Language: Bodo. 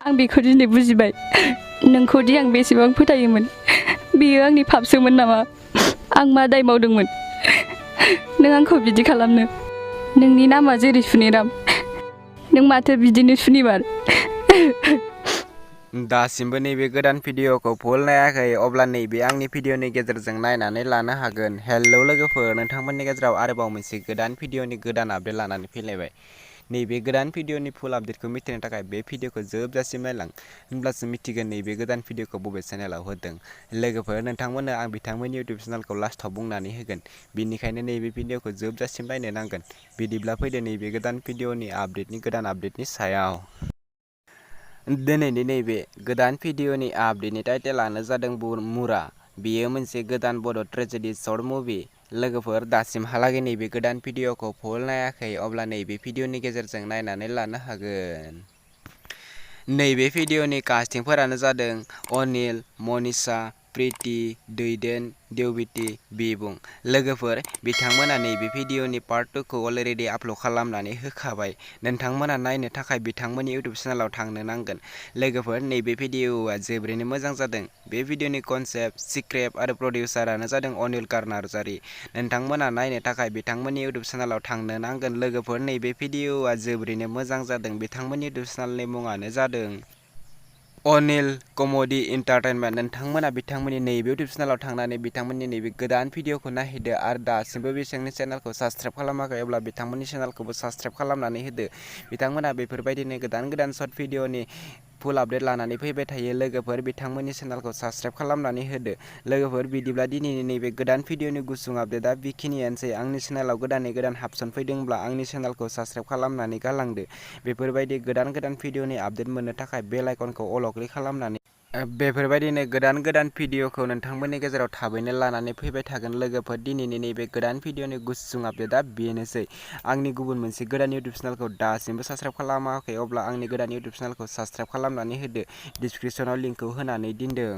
आं बेखौ दिनै बुजिबाय नोंखौदि आं बेसेबां फोथायोमोन बेयो आंनि फाफसोमोन नामा आं मा दाय मावदोंमोन नों आंखौ बिदि खालामनो नोंनि नामा जेरै सुनिराम नों माथो बिदिनो सुनिबार दासिमबो नैबे गोदान भिडिअखौ फुल नायाखै अब्ला नैबे आंनि भिडिअनि गेजेरजों नायनानै लानो हागोन। हेलौ लोगोफोर, नोंथांमोननि गेजेराव आरोबाव मोनसे गोदान भिडिअनि गोदान आपडेट लानानै फैलायबाय। नैबे गोदान भिडिअनि फुल आपडेटखौ मिथिनो थाखाय बे भिडिअखौ जोबजासिम नायलां, होनब्लासो मिथिगोन नैबे गोदान भिडिअखौ बबे चेनेलाव होदों। लोगोफोर, नोंथांमोननो आं बिथांमोननि इउटुब चेनेलखौ लास्टआव बुंनानै होगोन, बेनिखायनो नैबे भिडिअखौ जोबजासिम नायनो नांगोन। बिदिब्ला फैदो नैबे गोदान भिडिअनि गोदान आपडेटनि सायाव। दिनैनि नैबे गोदान भिडिअनि आपडेटनि टाइटेलानो जादों मुरा। बेयो मोनसे गोदान बड' ट्रेजेडि शर्ट मुभि। लोगोफोर, दासिमहालागै नैबे गोदान भिडिअखौ फुल नायाखै अब्ला नैबे भिडिअनि गेजेरजों नायनानै लानो हागोन। नैबे भिडिअनि कास्टिंफोरानो जादों अनिल, मनीषा, प्रीति, दैदेन, देवबिति, बिबुं। लोगोफोर, बिथांमोना नैबे भिडिअनि पार्ट 2 खौ अलरेडि आपल'ड खालामनानै होखाबाय। नोंथांमोना नायनो थाखाय बिथांमोननि इउटुब चेनेलाव थांनो नांगोन। लोगोफोर, नैबे भिडिअआ जोबोरैनो मोजां जादों। बे भिडिअनि कनसेप्ट, स्क्रिप्ट आरो प्रडिउसारानो जादों अनिल नार्जारी। नोंथांमोना नायनो थाखाय बिथांमोननि इउटुब चेनेलाव थांनो नांगोन। लोगोफोर, नैबे भिडिअआ जोबोरैनो मोजां जादों। बिथांमोननि इउटुब चेनेलनि मुङानो जादों अनिल कमेडि एन्टारटेनमेन्ट। नोंथांमोना बिथांमोननि नैबे इउटुब चेनेलाव थांनानै बिथांमोननि नैबे गोदान भिडिअखौ नायहैदो आरो दासिमबो बिथांनि चेनेलखौ साबस्क्राइब खालामाखै अब्ला बिथांमोननि चेनेलखौबो साबस्क्राइब खालामनानै होदो। बिथांमोना बेफोरबायदिनो गोदान सर्ट भिडिअनि फुल आपडेट लानानै फैबाय थायो। लोगोफोर, बिथांमोननि चेनेलखौ साबस्क्राइब खालामनानै होदो। लोगोफोर, बिदिब्ला दिनैनि नैबे गोदान भिडिअनि गुसुं आपडेटआ बेखिनियानोसै। आंनि चेनेलाव गोदानै गोदान हाबसन फैदोंब्ला आंनि चेनेलखौ साबस्क्राइब खालामनानै गालांदो। बेफोरबायदि गोदान भिडिअनि आपडेट मोननो थाखाय बेल आइकनखौ अल क्लिक खालामनानै बेफोरबायदिनो गोदान भिडिअखौ नोंथांमोननि गेजेराव थाबैनो लानानै फैबाय थागोन। लोगोफोर, दिनैनि नैबे गोदान भिडिअनि गुसुं आपडेटआ बेनोसै। आंनि गुबुन मोनसे गोदान इउटुब चेनेलखौ दासिमबो साबस्क्राइब खालामाखै अब्ला आंनि गोदान इउटुब चेनेलखौ साबस्क्राइब खालामनानै होदो। डिसक्रिपसनाव लिंकखौ होनानै दोनदों।